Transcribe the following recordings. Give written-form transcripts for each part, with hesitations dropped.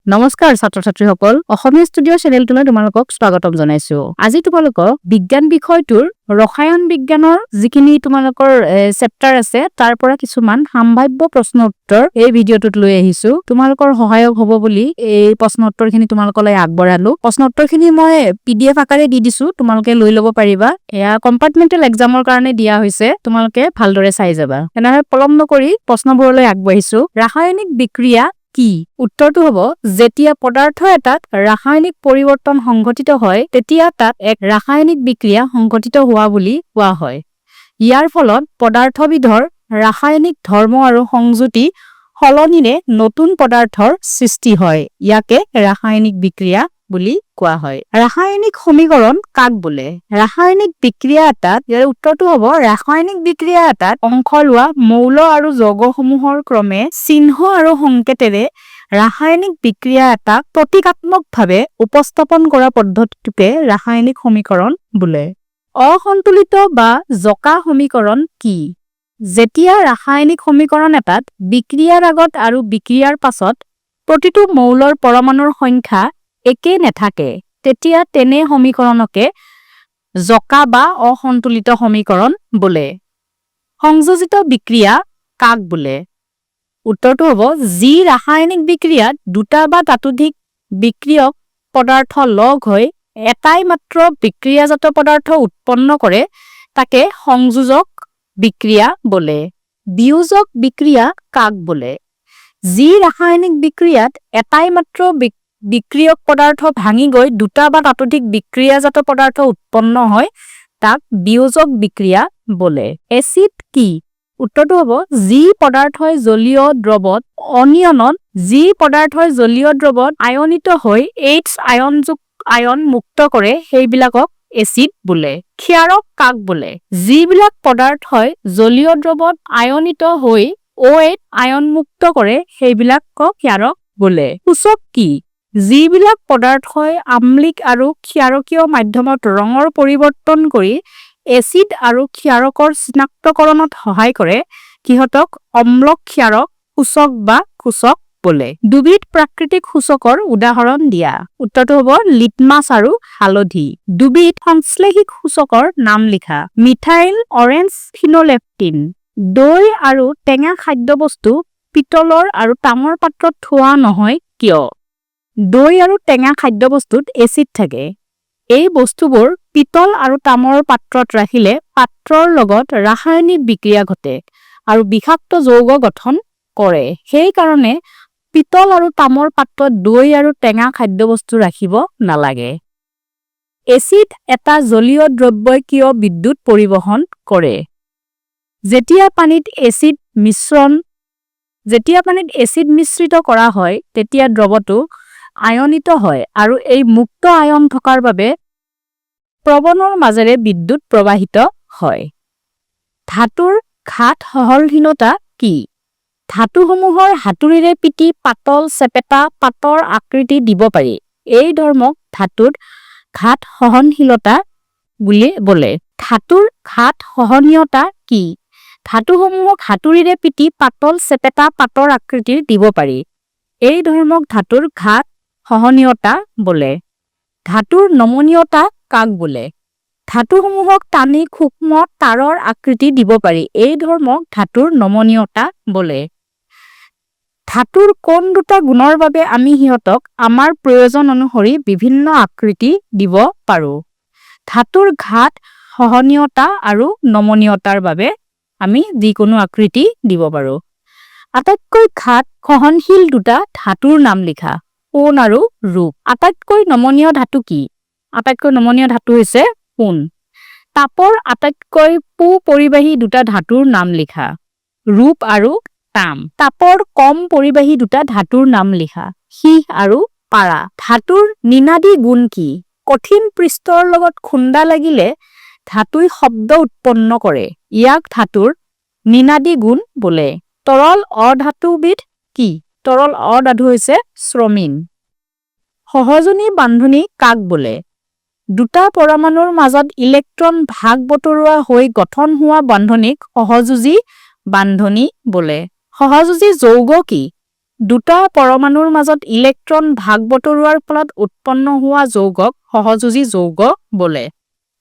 নমস্কাৰ ছাত্ৰ ছাত্ৰীসকল অসমীয়া ষ্টুডিঅ চেনেলটোলৈ তোমালোকক স্বাগতম জনাইছো আজি তোমালোকক বিজ্ঞান বিষয়টোৰ ৰসায়ন বিজ্ঞানৰ যিখিনি তোমালোকৰ চেপ্টাৰ আছে তাৰ পৰা কিছুমান সম্ভাৱ্য প্ৰশ্ন উত্তৰ এই ভিডিঅটোত লৈ আহিছো তোমালোকৰ সহায়ক হ'ব বুলি এই প্ৰশ্ন উত্তৰখিনি তোমালোকলৈ আগবঢ়ালো প্ৰশ্ন উত্তৰখিনি মই পিডিএফ আকাৰে দি দিছো তোমালোকে লৈ ল'ব পাৰিবা এয়া কম্পাৰ্টমেন্টেল এক্সামৰ কাৰণে দিয়া হৈছে তোমালোকে ভালদৰে চাই যাবা এনেহে পলম নকৰি প্ৰশ্নবোৰলৈ আগবাঢ়িছো ৰাসায়নিক বিক্ৰিয়া কি উত্তৰটো হ'ব যেতিয়া পদাৰ্থ এটাত ৰাসায়নিক পৰিৱৰ্তন সংঘটিত হয় তেতিয়া তাত এক ৰাসায়নিক বিক্ৰিয়া সংঘটিত হোৱা বুলি কোৱা হয় ইয়াৰ ফলত পদাৰ্থবিধৰ ৰাসায়নিক ধৰ্ম আৰু সংযুতি সলনিৰে নতুন পদাৰ্থৰ সৃষ্টি হয় ইয়াকে ৰাসায়নিক বিক্ৰিয়া বুলি কোৱা হয় ৰাসায়নিক সমীকৰণ কাক বোলে ৰাসায়নিক বিক্ৰিয়া এটাত ইয়াৰ উত্তৰটো হ'ব ৰাসায়নিক বিক্ৰিয়া এটাত অংশ লোৱা মৌল আৰু যৌগসমূহৰ ক্ৰমে চিহ্ন আৰু সংকেতেৰে ৰাসায়নিক বিক্ৰিয়া এটাক প্ৰতীকাত্মকভাৱে উপস্থাপন কৰা পদ্ধতিটোকে ৰাসায়নিক সমীকৰণ বোলে অসন্তুলিত বা জকা সমীকৰণ কি যেতিয়া ৰাসায়নিক সমীকৰণ এটাত বিক্ৰিয়াৰ আগত আৰু বিক্ৰিয়াৰ পাছত প্ৰতিটো মৌলৰ পৰমাণুৰ সংখ্যা একে নেথাকে তেতিয়া তেনে সমীকৰণকে জকা বা অসন্তুলিত সমীকৰণ বোলে সংযোজিত বিক্ৰিয়া কাক বোলে উত্তৰটো হ'ব যি ৰাসায়নিক বিক্ৰিয়াত দুটা বা তাতোধিক বিক্ৰিয়ক পদাৰ্থ লগ হৈ এটাই মাত্ৰ বিক্ৰিয়াজাত পদাৰ্থ উৎপন্ন কৰে তাকে সংযোজক বিক্ৰিয়া বোলে বিয়োজক বিক্ৰিয়া কাক বোলে যি ৰাসায়নিক বিক্ৰিয়াত এটাই মাত্ৰ বিক্ৰিয়ক পদাৰ্থ ভাঙি গৈ দুটা বা তাতোধিক বিক্ৰিয়াজাত পদাৰ্থ উৎপন্ন হয় তাক বিয়োজক বিক্ৰিয়া বোলে এচিড কি উত্তৰটো হ'ব যি পদাৰ্থই জলীয় দ্ৰৱত অনিয়নত যি পদাৰ্থই জলীয় দ্ৰৱত আয়নিত হৈ এইচ আয়ন মুক্ত কৰে সেইবিলাকক এচিড বোলে ক্ষাৰক কাক বোলে যিবিলাক পদাৰ্থই জলীয় দ্ৰৱত আয়নিত হৈ OH আয়ন মুক্ত কৰে সেইবিলাকক ক্ষাৰক বোলে সূচক কি যিবিলাক পদাৰ্থই আম্লিক আৰু ক্ষাৰকীয় মাধ্যমত ৰঙৰ পৰিৱৰ্তন কৰি এচিড আৰু ক্ষাৰকৰ চিনাক্তকৰণত সহায় কৰে কিহতক অম্ল ক্ষাৰক সূচক বা সূচক বোলে দুবিধ প্ৰাকৃতিক সূচকৰ উদাহৰণ দিয়া উত্তৰটো হ'ব লিটমাছ আৰু হালধি দুবিধ সংশ্লেষিক সূচকৰ নাম লিখা মিথাইল অৰেঞ্জ ফিনলেফটিন দৈ আৰু টেঙা খাদ্যবস্তু পিতলৰ আৰু তামৰ পাত্ৰত থোৱা নহয় কিয় দৈ আৰু টেঙা খাদ্যবস্তুত এচিড থাকে এই বস্তুবোৰ পিতল আৰু তামৰ পাত্ৰত ৰাখিলে পাত্ৰৰ লগত ৰাসায়নিক বিক্ৰিয়া ঘটে আৰু বিষাক্ত যৌগ গঠন কৰে সেই কাৰণে পিতল আৰু তামৰ পাত্ৰত দৈ আৰু টেঙা খাদ্যবস্তু ৰাখিব নালাগে এচিড এটা জলীয় দ্ৰব্যই কিয় বিদ্যুৎ পৰিবহন কৰে যেতিয়া পানীত এচিড মিশ্ৰিত কৰা হয় তেতিয়া দ্ৰৱটো আয়নিত হয় আৰু এই মুক্ত আয়ন থকাৰ বাবে প্ৰবণৰ মাজেৰে বিদ্যুৎ প্ৰবাহিত হয় ধাতুৰ ঘাত সহনশীলতা কি ধাতুসমূহৰ হাতুৰিৰে পিটি পাতল চেপেটা পাতৰ আকৃতি দিব পাৰি এই ধৰ্মক ধাতুৰ ঘাত সহনশীলতা বুলি বোলে ধাতুৰ ঘাত সহনীয়তা কি ধাতুসমূহক হাতুৰিৰে পিটি পাতল চেপেটা পাতৰ আকৃতি দিব পাৰি এই ধৰ্মক ধাতুৰ ঘাত সহনীয়তা বোলে ধাতুৰ নমনীয়তা কাক বোলে ধাতুসমূহক টানি সূক্ষ্ম তাৰৰ আকৃতি দিব পাৰি এই ধৰ্মক ধাতুৰ নমনীয়তা বোলে ধাতুৰ কোন দুটা গুণৰ বাবে আমি সিহঁতক আমাৰ প্ৰয়োজন অনুসৰি বিভিন্ন আকৃতি দিব পাৰো ধাতুৰ ঘাত সহনীয়তা আৰু নমনীয়তাৰ বাবে আমি যিকোনো আকৃতি দিব পাৰো আটাইতকৈ ঘাত সহনশীল দুটা ধাতুৰ নাম লিখা সোণ আৰু ৰূপ আটাইতকৈ নমনীয় ধাতু কি আটাইতকৈ নমনীয় ধাতু হৈছে সোণ তাপৰ আটাইতকৈ পৰিবাহী দুটা ধাতুৰ নাম লিখা ৰূপ আৰু তাম তাপৰ কম পৰিবাহী দুটা ধাতুৰ নাম লিখা সীহ আৰু পাৰা ধাতুৰ নিনাদী গুণ কি কঠিন পৃষ্ঠৰ লগত খুন্দা লাগিলে ধাতুই শব্দ উৎপন্ন কৰে ইয়াক ধাতুৰ নিনাদী গুণ বোলে তৰল অধাতুবিধ কি তৰল অধাতু হৈছে শ্ৰমিন সহযোজী বান্ধনী কাক বোলে দুটা পৰমাণুৰ মাজত ইলেক্ট্ৰন ভাগ বতৰুৱা হৈ গঠন হোৱা বান্ধনীক সহযোজী বান্ধনী বোলে সহযোজী যৌগ কি দুটা পৰমাণুৰ মাজত ইলেক্ট্ৰন ভাগ বতৰুৱাৰ ফলত উৎপন্ন হোৱা যৌগক সহযোজী যৌগ বোলে।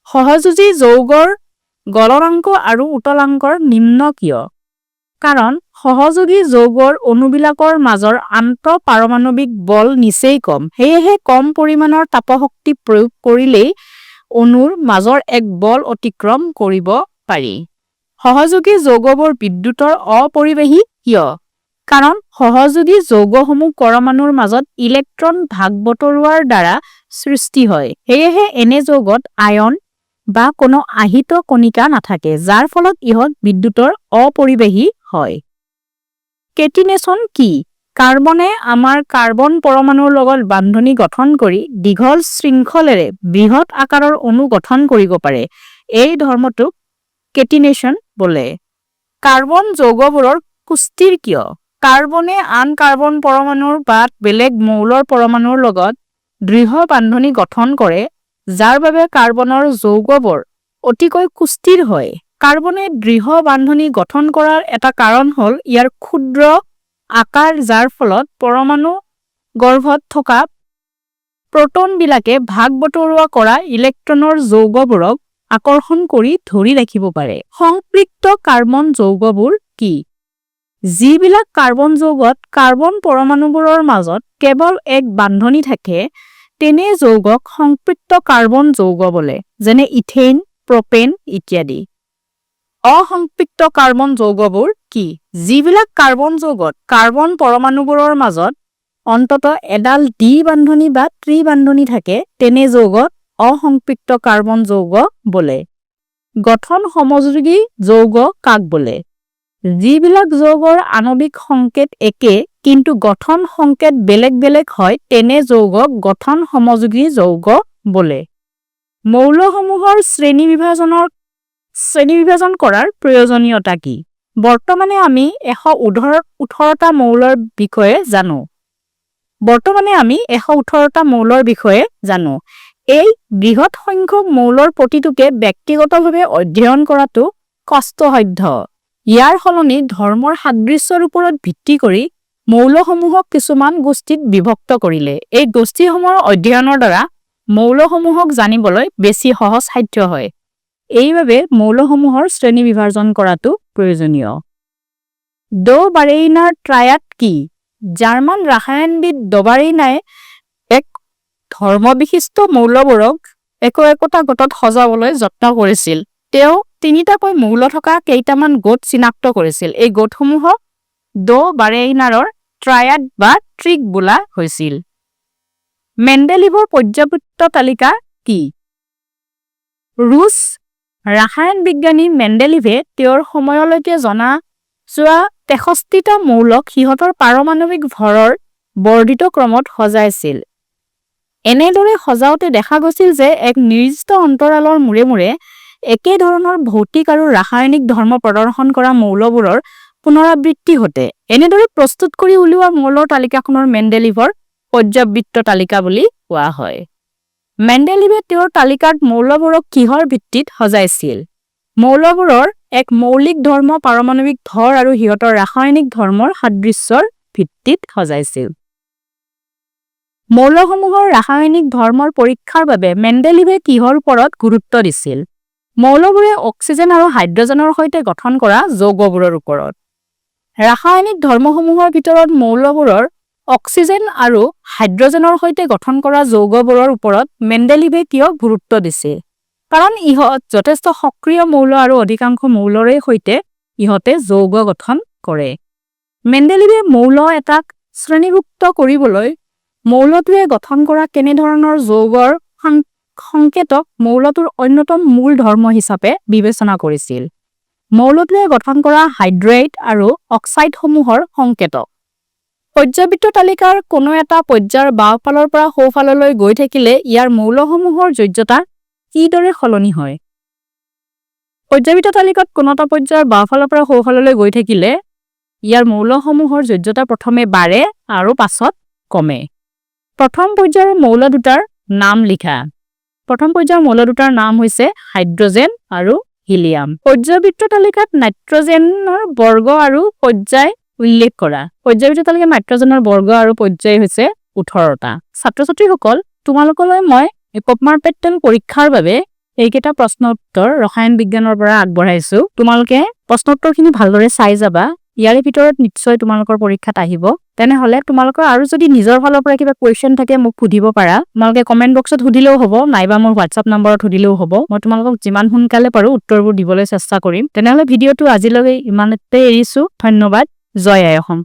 সহযোজী যৌগৰ গলনাংক আৰু উতলাংকৰ নিম্ন কিয়? কাৰণ সহযোগী যৌগৰ অণুবিলাকৰ মাজৰ আন্তঃপাৰমাণৱিক বল নিচেই কম। সেয়েহে কম পৰিমাণৰ তাপশক্তি প্ৰয়োগ কৰিলেই অণুৰ মাজৰ এক বল অতিক্ৰম কৰিব পাৰি। সহযোগী যৌগবোৰ বিদ্যুতৰ অপৰিবাহী কিয়? কাৰণ সহযোগী যৌগসমূহ পৰমাণুৰ মাজত ইলেক্ট্ৰন ভাগ বতৰুৱাৰ দ্বাৰা সৃষ্টি হয়। সেয়েহে এনে যৌগত আয়ন বা কোনো আহিত কণিকা নাথাকে, যাৰ ফলত ইহঁত বিদ্যুতৰ অপৰিবাহী হয়। কেটিনেশ্যন কি? কাৰ্বনে আমাৰ কাৰ্বন পৰমাণুৰ লগত বান্ধনি গঠন কৰি দীঘল শৃংখলেৰে বৃহৎ আকাৰৰ অণু গঠন কৰিব পাৰে। এই ধৰ্মটোক কেটিনেশ্যন বোলে। কাৰ্বন যৌগবোৰৰ কুষ্ঠিৰ কিয়? কাৰ্বনে আন কাৰ্বন পৰমাণুৰ বা বেলেগ মৌলৰ পৰমাণুৰ লগত দৃঢ় বান্ধনি গঠন কৰে, যাৰ বাবে কাৰ্বনৰ যৌগবোৰ অতিকৈ কুষ্ঠিৰ হয়। কাৰ্বনে দৃঢ় বান্ধনি গঠন কৰাৰ এটা কাৰণ হ'ল ইয়াৰ ক্ষুদ্ৰ আকাৰ, যাৰ ফলত পৰমাণু গৰ্ভত থকা প্ৰটনবিলাকে ভাগ বতৰুৱা কৰা ইলেক্ট্ৰনৰ যৌগবোৰক আকৰ্ষণ কৰি ধৰি ৰাখিব পাৰে। সংপৃক্ত কাৰ্বন যৌগবোৰ কি? যিবিলাক কাৰ্বন যৌগত কাৰ্বন পৰমাণুবোৰৰ মাজত কেৱল এক বান্ধনি থাকে, তেনে যৌগক সংপৃক্ত কাৰ্বন যৌগ বোলে, যেনে ইথেন, প্ৰপেন ইত্যাদি। অসংপৃক্ত কাৰ্বন যৌগবোৰ কি? যিবিলাক কাৰ্বন যৌগত কাৰ্বন পৰমাণুবোৰৰ মাজত অন্তত এডাল দ্বি বান্ধনি বা ত্ৰিবান্ধনি থাকে, তেনে যৌগক অসংপৃক্ত কাৰ্বন যৌগ বোলে। গঠন সমযোজী যৌগ কাক বোলে? যিবিলাক যৌগৰ আণৱিক সংকেত একে কিন্তু গঠন সংকেত বেলেগ বেলেগ হয়, তেনে যৌগক গঠন সমযোজী যৌগ বোলে। মৌলসমূহৰ শ্ৰেণীবিভাজন কৰাৰ প্ৰয়োজনীয়তা কি? বৰ্তমানে আমি 118টা মৌলৰ বিষয়ে জানো। এই বৃহৎ সংখ্যক মৌলৰ প্ৰতিটোকে ব্যক্তিগতভাৱে অধ্যয়ন কৰাটো কষ্টসাধ্য। ইয়াৰ সলনি ধৰ্মৰ সাদৃশ্যৰ ওপৰত ভিত্তি কৰি মৌলসমূহক কিছুমান গোষ্ঠীত বিভক্ত কৰিলে এই গোষ্ঠীসমূহৰ অধ্যয়নৰ দ্বাৰা মৌলসমূহক জানিবলৈ বেছি সহজসাধ্য হয়। এইবাবে মৌলসমূহৰ শ্ৰেণীবিভাজন কৰাটো প্ৰয়োজনীয়। ড বাৰেইনাৰ ট্ৰায়াড কি? জাৰ্মান ৰসায়নবিদ ড বাৰেইনাই এক ধৰ্মবিশিষ্ট মৌলবোৰক একোটা গোটত সজাবলৈ যত্ন কৰিছিল। তেওঁ তিনিটাকৈ মৌল থকা কেইটামান গোট চিনাক্ত কৰিছিল। এই গোটসমূহক ড বাৰেইনাৰৰ ট্ৰায়াড বা ট্ৰিক বোলা হৈছিল। মেণ্ডেলিভৰ পৰ্যাবৃত্ত তালিকা কি? ৰুছ ৰসায়ন বিজ্ঞানী মেণ্ডেলিভে তেওঁৰ সময়লৈকে জনা যোৱা 63টা মৌলক সিহঁতৰ পাৰমাণৱিক ভৰৰ বৰ্ধিত ক্ৰমত সজাইছিল। এনেদৰে সজাওতে দেখা গৈছিল যে এক নিৰ্দিষ্ট অন্তৰালৰ মূৰে মূৰে একে ধৰণৰ ভৌতিক আৰু ৰাসায়নিক ধৰ্ম প্ৰদৰ্শন কৰা মৌলবোৰৰ পুনৰাবৃত্তি ঘটে। এনেদৰে প্ৰস্তুত কৰি উলিওৱা মৌলৰ তালিকাখনৰ মেণ্ডেলিভৰ পৰ্যাবৃত্ত তালিকা বুলি কোৱা হয়। মেণ্ডেলিভে তেওঁৰ তালিকাত মৌলবোৰক কিহৰ ভিত্তিত সজাইছিল? মৌলবোৰৰ এক মৌলিক ধৰ্ম, পাৰমাণৱিক ভৰ আৰু সিহঁতৰ ৰাসায়নিক ধৰ্মৰ সাদৃশ্যৰ ভিত্তিত সজাইছিল। মৌলসমূহৰ ৰাসায়নিক ধৰ্মৰ পৰীক্ষাৰ বাবে মেণ্ডেলিভে কিহৰ ওপৰত গুৰুত্ব দিছিল? মৌলবোৰে অক্সিজেন আৰু হাইড্ৰজেনৰ সৈতে গঠন কৰা যৌগবোৰৰ ওপৰত। ৰাসায়নিক ধৰ্মসমূহৰ ভিতৰত মৌলবোৰৰ অক্সিজেন আৰু হাইড্ৰজেনৰ সৈতে গঠন কৰা যৌগবোৰৰ ওপৰত মেণ্ডেলিভে কিয় গুৰুত্ব দিছিল? কাৰণ ইহঁত যথেষ্ট সক্ৰিয় মৌল আৰু অধিকাংশ মৌলৰে সৈতে ইহঁতে যৌগ গঠন কৰে। মেণ্ডেলিভে মৌল এটাক শ্ৰেণীভুক্ত কৰিবলৈ মৌলটোৱে গঠন কৰা কেনেধৰণৰ যৌগৰ সংকেতক মৌলটোৰ অন্যতম মূল ধৰ্ম হিচাপে বিবেচনা কৰিছিল। মৌলটোৱে গঠন কৰা হাইড্ৰেট আৰু অক্সাইডসমূহৰ সংকেতক। পৰ্যাবৃত্ত তালিকাৰ কোনো এটা পৰ্যায়ৰ বাওঁফালৰ পৰা সোঁফাললৈ গৈ থাকিলে ইয়াৰ মৌলসমূহৰ যোজ্যতা কিদৰে সলনি হয়? পৰ্যাবৃত্ত তালিকাত কোনো এটা পৰ্যায়ৰ বাওঁফালৰ পৰা সোঁফাললৈ গৈ থাকিলে ইয়াৰ মৌলসমূহৰ যোজ্যতা প্ৰথমে বাঢ়ে আৰু পাছত কমে। প্ৰথম পৰ্যায়ৰ মৌল দুটাৰ নাম লিখা। প্ৰথম পৰ্যায়ৰ মৌল দুটাৰ নাম হৈছে হাইড্ৰজেন আৰু হিলিয়াম। পৰ্যাবৃত্ত তালিকাত নাইট্ৰজেনৰ বৰ্গ আৰু পৰ্যায় উল্লেখ কৰা। পৰ্যায়ভিত্তিক তালিকাৰ নাইট্ৰজেনৰ বৰ্গ আৰু পৰ্যায় হৈছে 18টা। ছাত্ৰ-ছাত্ৰীসকল, তোমালোকলৈ মই কপমাৰ্পেট্টেল পৰীক্ষাৰ বাবে এইকেইটা প্ৰশ্ন উত্তৰ ৰসায়ন বিজ্ঞানৰ পৰা আগবঢ়াইছো। তোমালোকে প্ৰশ্ন উত্তৰখিনি ভালদৰে চাই যাবা। ইয়াৰে ভিতৰত নিশ্চয় তোমালোকৰ পৰীক্ষাত আহিব। তেনেহলে তোমালোকৰ আৰু যদি নিজৰ ফালৰ পৰা কিবা কুৱেশ্যন থাকে মোক সুধিব পাৰা। তোমালোকে কমেন্ট বক্সত সুধিলেও হ'ব, নাইবা মোৰ হোৱাটছআপ নম্বৰত সুধিলেও হ'ব। মই তোমালোকক যিমান সোনকালে পাৰো উত্তৰবোৰ দিবলৈ চেষ্টা কৰিম। তেনেহলে ভিডিঅ'টো আজিলৈকে ইমানতে এৰিছো। ধন্যবাদ। জয় আই অসম।